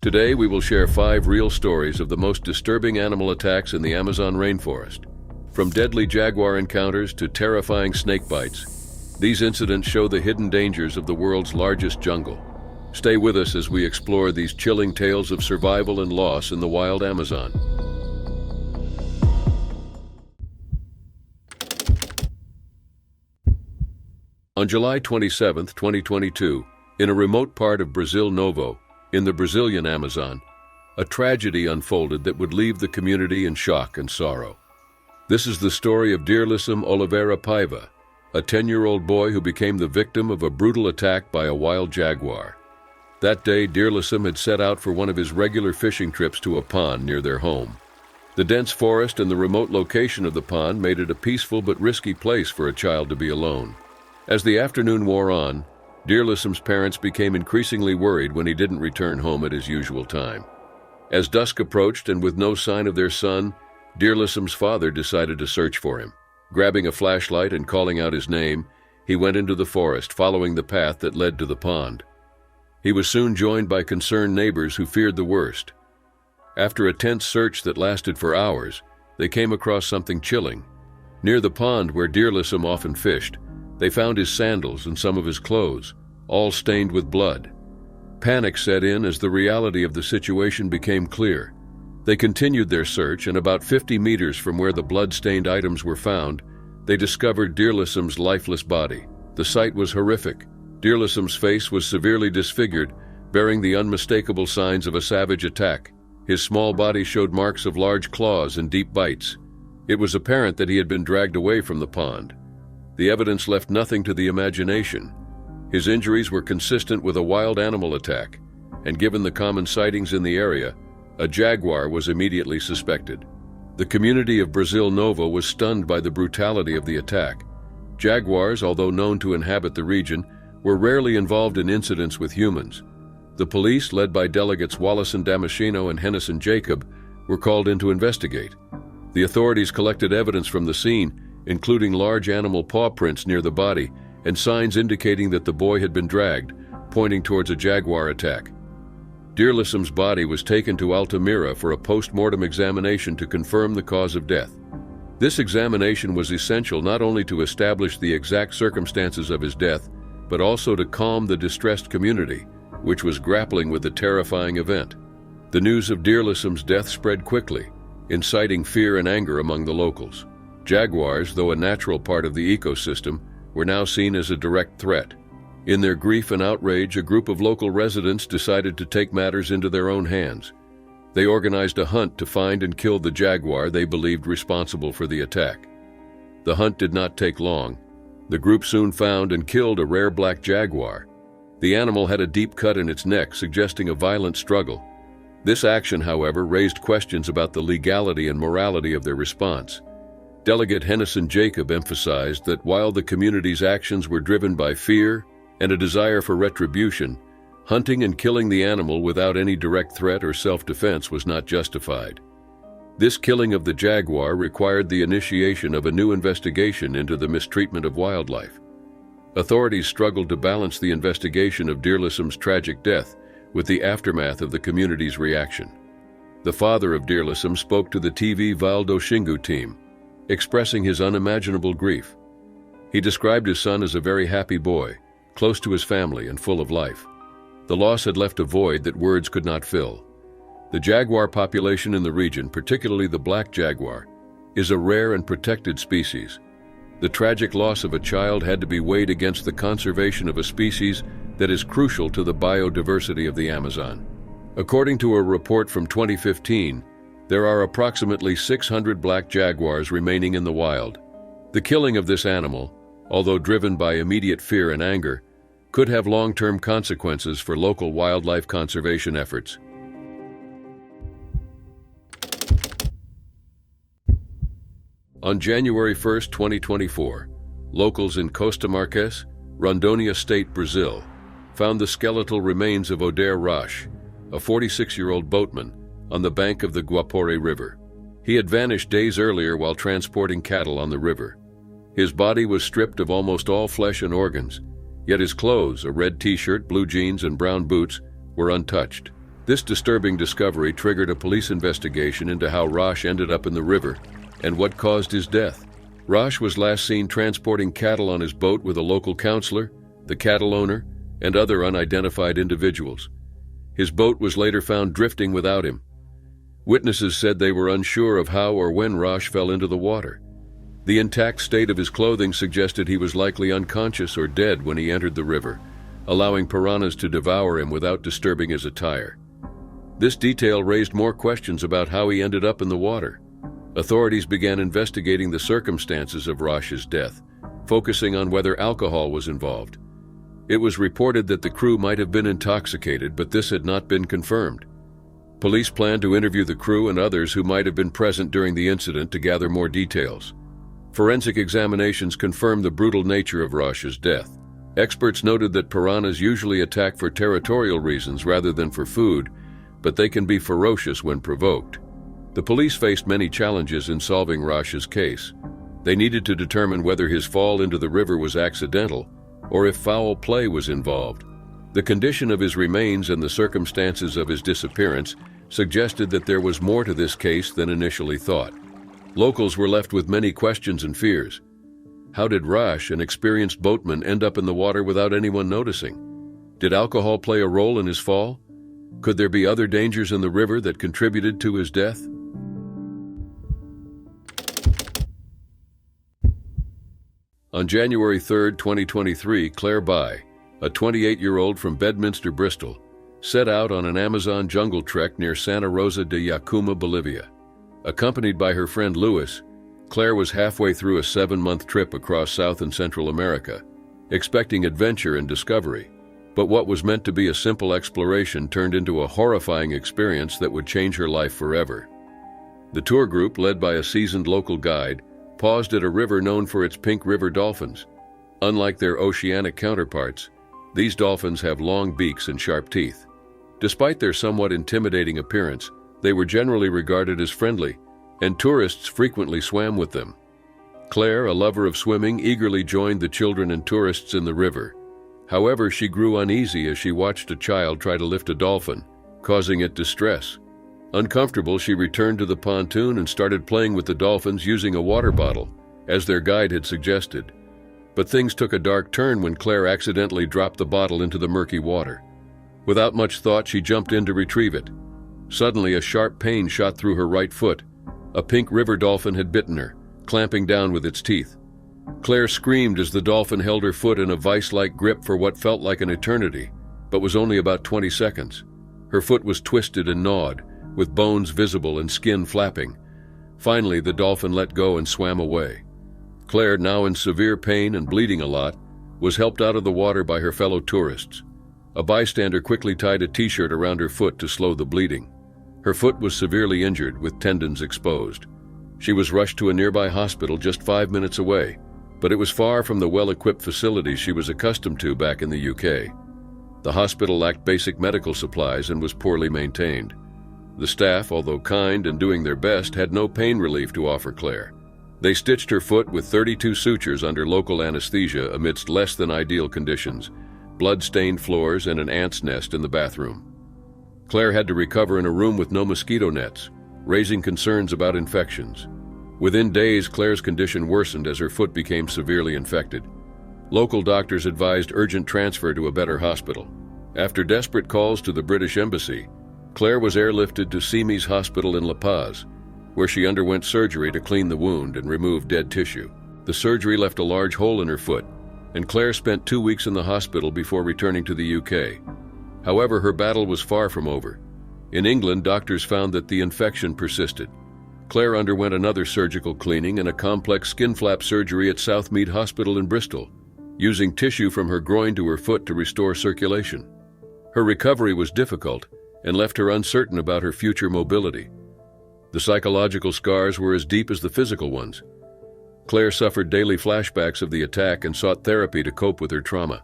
Today, we will share 5 real stories of the most disturbing animal attacks in the Amazon rainforest. From deadly jaguar encounters to terrifying snake bites, these incidents show the hidden dangers of the world's largest jungle. Stay with us as we explore these chilling tales of survival and loss in the wild Amazon. On July 27, 2022, in a remote part of Brazil Novo, in the Brazilian Amazon, a tragedy unfolded that would leave the community in shock and sorrow. This is the story of Dirleson Oliveira Paiva, a 10-year-old boy who became the victim of a brutal attack by a wild jaguar. That day, Dirleson had set out for one of his regular fishing trips to a pond near their home. The dense forest and the remote location of the pond made it a peaceful but risky place for a child to be alone. As the afternoon wore on, Dirleson's parents became increasingly worried when he didn't return home at his usual time. As dusk approached and with no sign of their son, Dirleson's father decided to search for him. Grabbing a flashlight and calling out his name, he went into the forest, following the path that led to the pond. He was soon joined by concerned neighbors who feared the worst. After a tense search that lasted for hours, they came across something chilling. Near the pond where Dirleson often fished, they found his sandals and some of his clothes, all stained with blood. Panic set in as the reality of the situation became clear. They continued their search, and about 50 meters from where the blood-stained items were found, they discovered Dirleson's lifeless body. The sight was horrific. Dirleson's face was severely disfigured, bearing the unmistakable signs of a savage attack. His small body showed marks of large claws and deep bites. It was apparent that he had been dragged away from the pond. The evidence left nothing to the imagination. His injuries were consistent with a wild animal attack, and given the common sightings in the area, a jaguar was immediately suspected. The community of Brazil Novo was stunned by the brutality of the attack. Jaguars, although known to inhabit the region, were rarely involved in incidents with humans. The police, led by delegates Wallison Damasceno and Henderson Jacob, were called in to investigate. The authorities collected evidence from the scene, including large animal paw prints near the body and signs indicating that the boy had been dragged, pointing towards a jaguar attack. Dirleson's body was taken to Altamira for a post-mortem examination to confirm the cause of death. This examination was essential not only to establish the exact circumstances of his death, but also to calm the distressed community, which was grappling with the terrifying event. The news of Dirleson's death spread quickly, inciting fear and anger among the locals. Jaguars, though a natural part of the ecosystem, were now seen as a direct threat. In their grief and outrage, a group of local residents decided to take matters into their own hands. They organized a hunt to find and kill the jaguar they believed responsible for the attack. The hunt did not take long. The group soon found and killed a rare black jaguar. The animal had a deep cut in its neck, suggesting a violent struggle. This action, however, raised questions about the legality and morality of their response. Delegate Henderson Jacob emphasized that while the community's actions were driven by fear and a desire for retribution, hunting and killing the animal without any direct threat or self-defense was not justified. This killing of the jaguar required the initiation of a new investigation into the mistreatment of wildlife. Authorities struggled to balance the investigation of Dirleson's tragic death with the aftermath of the community's reaction. The father of Dirleson spoke to the TV Valdo Shingu team, expressing his unimaginable grief. He described his son as a very happy boy, close to his family and full of life. The loss had left a void that words could not fill. The jaguar population in the region, particularly the black jaguar, is a rare and protected species. The tragic loss of a child had to be weighed against the conservation of a species that is crucial to the biodiversity of the Amazon. According to a report from 2015, there are approximately 600 black jaguars remaining in the wild. The killing of this animal, although driven by immediate fear and anger, could have long-term consequences for local wildlife conservation efforts. On January 1, 2024, locals in Costa Marques, Rondônia State, Brazil, found the skeletal remains of Oder Roche, a 46-year-old boatman, on the bank of the Guapore River. He had vanished days earlier while transporting cattle on the river. His body was stripped of almost all flesh and organs, yet his clothes, a red t-shirt, blue jeans, and brown boots, were untouched. This disturbing discovery triggered a police investigation into how Rosh ended up in the river and what caused his death. Rosh was last seen transporting cattle on his boat with a local counselor, the cattle owner, and other unidentified individuals. His boat was later found drifting without him. Witnesses said they were unsure of how or when Rosh fell into the water. The intact state of his clothing suggested he was likely unconscious or dead when he entered the river, allowing piranhas to devour him without disturbing his attire. This detail raised more questions about how he ended up in the water. Authorities began investigating the circumstances of Rosh's death, focusing on whether alcohol was involved. It was reported that the crew might have been intoxicated, but this had not been confirmed. Police planned to interview the crew and others who might have been present during the incident to gather more details. Forensic examinations confirmed the brutal nature of Rosh's death. Experts noted that piranhas usually attack for territorial reasons rather than for food, but they can be ferocious when provoked. The police faced many challenges in solving Rosh's case. They needed to determine whether his fall into the river was accidental or if foul play was involved. The condition of his remains and the circumstances of his disappearance suggested that there was more to this case than initially thought. Locals were left with many questions and fears. How did Rosh, an experienced boatman, end up in the water without anyone noticing? Did alcohol play a role in his fall? Could there be other dangers in the river that contributed to his death? On January 3, 2023, Claire Bai, a 28-year-old from Bedminster, Bristol, set out on an Amazon jungle trek near Santa Rosa de Yacuma, Bolivia. Accompanied by her friend Louis, Claire was halfway through a 7-month trip across South and Central America, expecting adventure and discovery. But what was meant to be a simple exploration turned into a horrifying experience that would change her life forever. The tour group, led by a seasoned local guide, paused at a river known for its pink river dolphins. Unlike their oceanic counterparts, these dolphins have long beaks and sharp teeth. Despite their somewhat intimidating appearance, they were generally regarded as friendly, and tourists frequently swam with them. Claire, a lover of swimming, eagerly joined the children and tourists in the river. However, she grew uneasy as she watched a child try to lift a dolphin, causing it distress. Uncomfortable, she returned to the pontoon and started playing with the dolphins using a water bottle, as their guide had suggested. But things took a dark turn when Claire accidentally dropped the bottle into the murky water. Without much thought, she jumped in to retrieve it. Suddenly, a sharp pain shot through her right foot. A pink river dolphin had bitten her, clamping down with its teeth. Claire screamed as the dolphin held her foot in a vice-like grip for what felt like an eternity, but was only about 20 seconds. Her foot was twisted and gnawed, with bones visible and skin flapping. Finally, the dolphin let go and swam away. Claire, now in severe pain and bleeding a lot, was helped out of the water by her fellow tourists. A bystander quickly tied a t-shirt around her foot to slow the bleeding. Her foot was severely injured, with tendons exposed. She was rushed to a nearby hospital just 5 minutes away, but it was far from the well-equipped facilities she was accustomed to back in the UK. The hospital lacked basic medical supplies and was poorly maintained. The staff, although kind and doing their best, had no pain relief to offer Claire. They stitched her foot with 32 sutures under local anesthesia amidst less than ideal conditions, blood-stained floors, and an ant's nest in the bathroom. Claire had to recover in a room with no mosquito nets, raising concerns about infections. Within days, Claire's condition worsened as her foot became severely infected. Local doctors advised urgent transfer to a better hospital. After desperate calls to the British Embassy, Claire was airlifted to CIMIS Hospital in La Paz, where she underwent surgery to clean the wound and remove dead tissue. The surgery left a large hole in her foot, and Claire spent 2 weeks in the hospital before returning to the UK. However, her battle was far from over. In England, doctors found that the infection persisted. Claire underwent another surgical cleaning and a complex skin flap surgery at Southmead Hospital in Bristol, using tissue from her groin to her foot to restore circulation. Her recovery was difficult and left her uncertain about her future mobility. The psychological scars were as deep as the physical ones. Claire suffered daily flashbacks of the attack and sought therapy to cope with her trauma.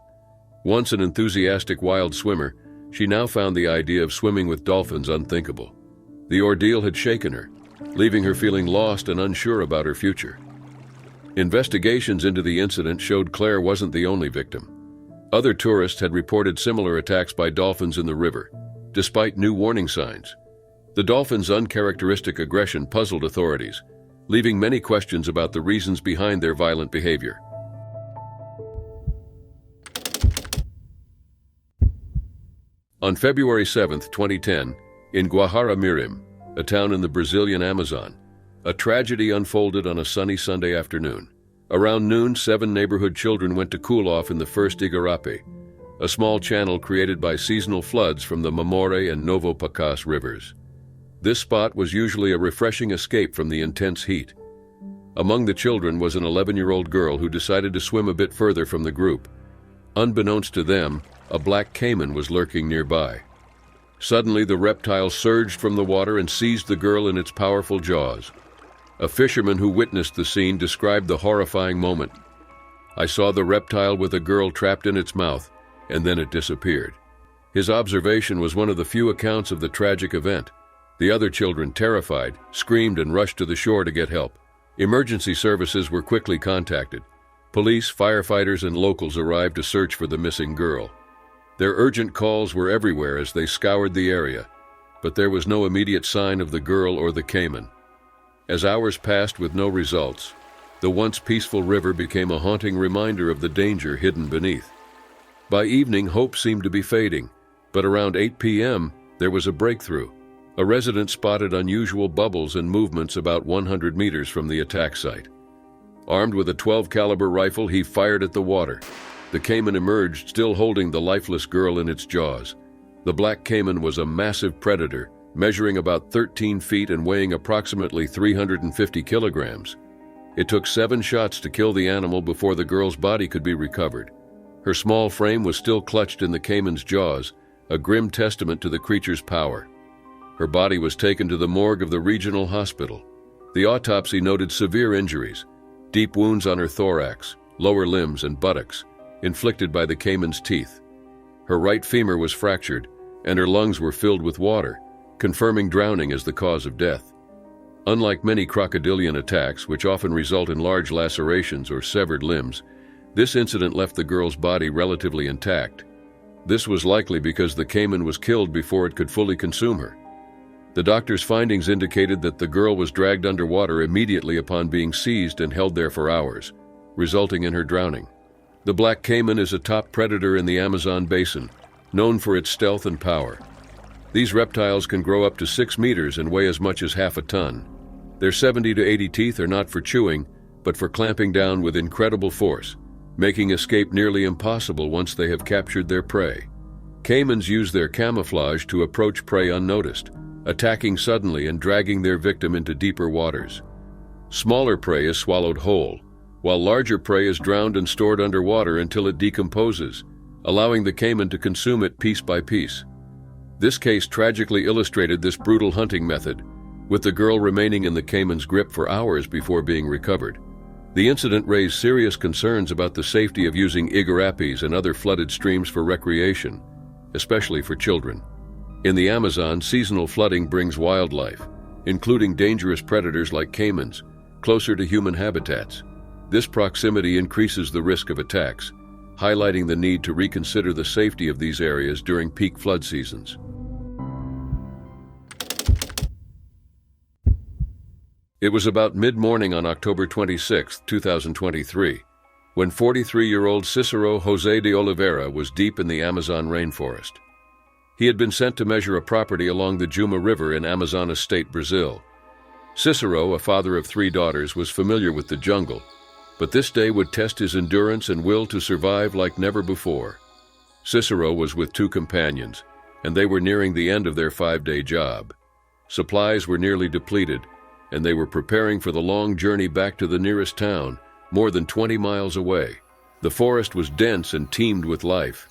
Once an enthusiastic wild swimmer, she now found the idea of swimming with dolphins unthinkable. The ordeal had shaken her, leaving her feeling lost and unsure about her future. Investigations into the incident showed Claire wasn't the only victim. Other tourists had reported similar attacks by dolphins in the river. despite new warning signs. The dolphin's uncharacteristic aggression puzzled authorities, leaving many questions about the reasons behind their violent behavior. On February 7, 2010, in Guajara Mirim, a town in the Brazilian Amazon, a tragedy unfolded on a sunny Sunday afternoon. Around noon, 7 neighborhood children went to cool off in the first Igarape, a small channel created by seasonal floods from the Mamoré and Novo Pacas rivers. This spot was usually a refreshing escape from the intense heat. Among the children was an 11-year-old girl who decided to swim a bit further from the group. Unbeknownst to them, a black caiman was lurking nearby. Suddenly, the reptile surged from the water and seized the girl in its powerful jaws. A fisherman who witnessed the scene described the horrifying moment. "I saw the reptile with a girl trapped in its mouth, and then it disappeared." His observation was one of the few accounts of the tragic event. The other children, terrified, screamed and rushed to the shore to get help. Emergency services were quickly contacted. Police, firefighters, and locals arrived to search for the missing girl. Their urgent calls were everywhere as they scoured the area, but there was no immediate sign of the girl or the caiman. As hours passed with no results, the once peaceful river became a haunting reminder of the danger hidden beneath. By evening, hope seemed to be fading, but around 8 p.m., there was a breakthrough. A resident spotted unusual bubbles and movements about 100 meters from the attack site. Armed with a 12-caliber rifle, he fired at the water. The caiman emerged, still holding the lifeless girl in its jaws. The black caiman was a massive predator, measuring about 13 feet and weighing approximately 350 kilograms. It took 7 shots to kill the animal before the girl's body could be recovered. Her small frame was still clutched in the caiman's jaws, a grim testament to the creature's power. Her body was taken to the morgue of the regional hospital. The autopsy noted severe injuries, deep wounds on her thorax, lower limbs, and buttocks, inflicted by the caiman's teeth. Her right femur was fractured, and her lungs were filled with water, confirming drowning as the cause of death. Unlike many crocodilian attacks, which often result in large lacerations or severed limbs, this incident left the girl's body relatively intact. This was likely because the caiman was killed before it could fully consume her. The doctor's findings indicated that the girl was dragged underwater immediately upon being seized and held there for hours, resulting in her drowning. The black caiman is a top predator in the Amazon basin, known for its stealth and power. These reptiles can grow up to 6 meters and weigh as much as half a ton. Their 70 to 80 teeth are not for chewing, but for clamping down with incredible force, making escape nearly impossible once they have captured their prey. Caimans use their camouflage to approach prey unnoticed, attacking suddenly and dragging their victim into deeper waters. Smaller prey is swallowed whole, while larger prey is drowned and stored underwater until it decomposes, allowing the caiman to consume it piece by piece. This case tragically illustrated this brutal hunting method, with the girl remaining in the caiman's grip for hours before being recovered. The incident raised serious concerns about the safety of using igarapes and other flooded streams for recreation, especially for children. In the Amazon, seasonal flooding brings wildlife, including dangerous predators like caimans, closer to human habitats. This proximity increases the risk of attacks, highlighting the need to reconsider the safety of these areas during peak flood seasons. It was about mid-morning on October 26, 2023, when 43-year-old Cicero José de Oliveira was deep in the Amazon rainforest. He had been sent to measure a property along the Juma River in Amazonas State, Brazil. Cicero, a father of 3 daughters, was familiar with the jungle, but this day would test his endurance and will to survive like never before. Cicero was with 2 companions, and they were nearing the end of their 5-day job. Supplies were nearly depleted, and they were preparing for the long journey back to the nearest town, more than 20 miles away. The forest was dense and teemed with life.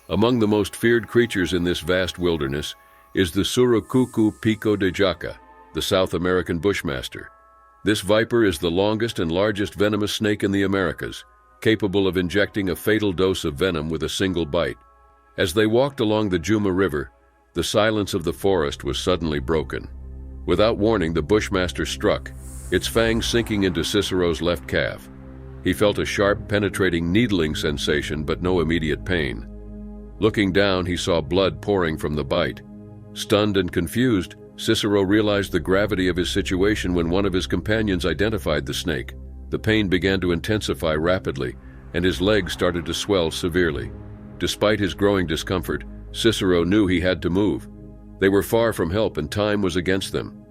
Among the most feared creatures in this vast wilderness is the Surucucu pico de jaca, the South American bushmaster. This viper is the longest and largest venomous snake in the Americas, capable of injecting a fatal dose of venom with a single bite. As they walked along the Juma River, the silence of the forest was suddenly broken. Without warning, the bushmaster struck, its fangs sinking into Cicero's left calf. He felt a sharp, penetrating needling sensation, but no immediate pain. Looking down, he saw blood pouring from the bite. Stunned and confused, Cicero realized the gravity of his situation when one of his companions identified the snake. The pain began to intensify rapidly, and his legs started to swell severely. Despite his growing discomfort, Cicero knew he had to move. They were far from help and time was against them.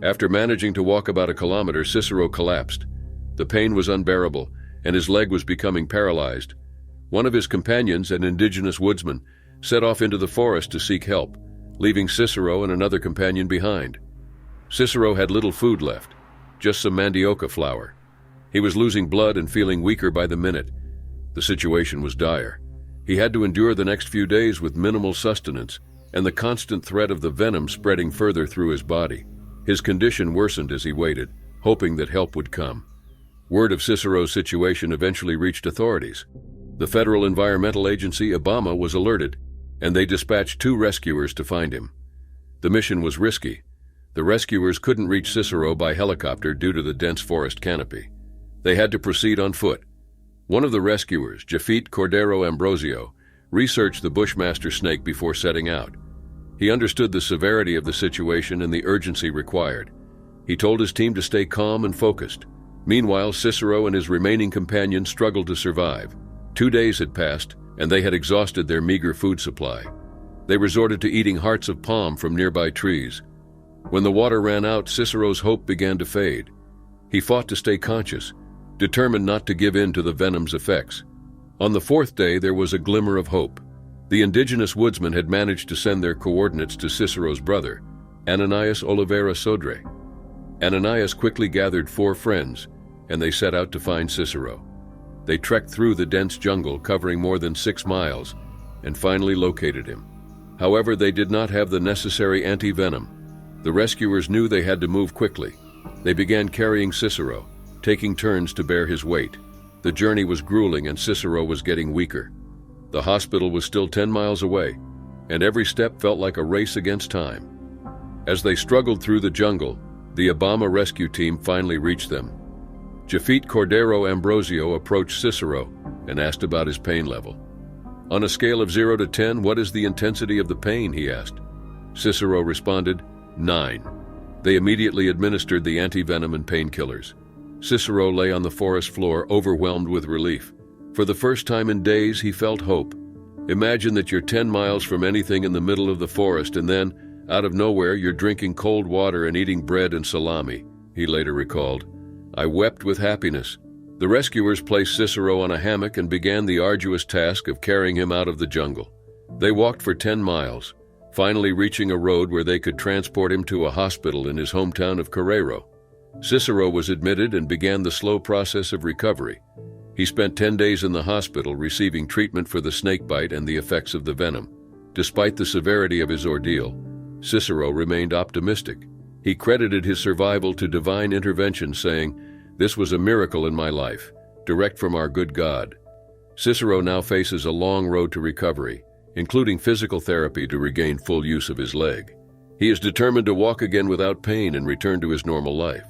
After managing to walk about a kilometer, Cicero collapsed. The pain was unbearable, and his leg was becoming paralyzed. One of his companions, an indigenous woodsman, set off into the forest to seek help, leaving Cicero and another companion behind. Cicero had little food left, just some mandioca flour. He was losing blood and feeling weaker by the minute. The situation was dire. He had to endure the next few days with minimal sustenance and the constant threat of the venom spreading further through his body. His condition worsened as he waited, hoping that help would come. Word of Cicero's situation eventually reached authorities. The Federal Environmental Agency, IBAMA, was alerted, and they dispatched 2 rescuers to find him. The mission was risky. The rescuers couldn't reach Cicero by helicopter due to the dense forest canopy. They had to proceed on foot. One of the rescuers, Jafet Cordero Ambrosio, researched the bushmaster snake before setting out. He understood the severity of the situation and the urgency required. He told his team to stay calm and focused. Meanwhile, Cicero and his remaining companions struggled to survive. 2 days had passed, and they had exhausted their meager food supply. They resorted to eating hearts of palm from nearby trees. When the water ran out, Cicero's hope began to fade. He fought to stay conscious, determined not to give in to the venom's effects. On the 4th day, there was a glimmer of hope. The indigenous woodsmen had managed to send their coordinates to Cicero's brother, Ananias Oliveira Sodre. Ananias quickly gathered 4 friends, and they set out to find Cicero. They trekked through the dense jungle, covering more than 6 miles, and finally located him. However, they did not have the necessary anti-venom. The rescuers knew they had to move quickly. They began carrying Cicero, taking turns to bear his weight. The journey was grueling and Cicero was getting weaker. The hospital was still 10 miles away, and every step felt like a race against time. As they struggled through the jungle, the IBAMA rescue team finally reached them. Jafet Cordero Ambrosio approached Cicero and asked about his pain level. On a scale of 0 to 10, what is the intensity of the pain, he asked. Cicero responded, 9. They immediately administered the anti-venom and painkillers. Cicero lay on the forest floor, overwhelmed with relief. For the first time in days, he felt hope. Imagine that you're 10 miles from anything in the middle of the forest, and then, out of nowhere, you're drinking cold water and eating bread and salami, he later recalled. I wept with happiness. The rescuers placed Cicero on a hammock and began the arduous task of carrying him out of the jungle. They walked for 10 miles, finally reaching a road where they could transport him to a hospital in his hometown of Carrero. Cicero was admitted and began the slow process of recovery. He spent 10 days in the hospital receiving treatment for the snakebite and the effects of the venom. Despite the severity of his ordeal, Cicero remained optimistic. He credited his survival to divine intervention, saying, "This was a miracle in my life, direct from our good God." Cicero now faces a long road to recovery, including physical therapy to regain full use of his leg. He is determined to walk again without pain and return to his normal life.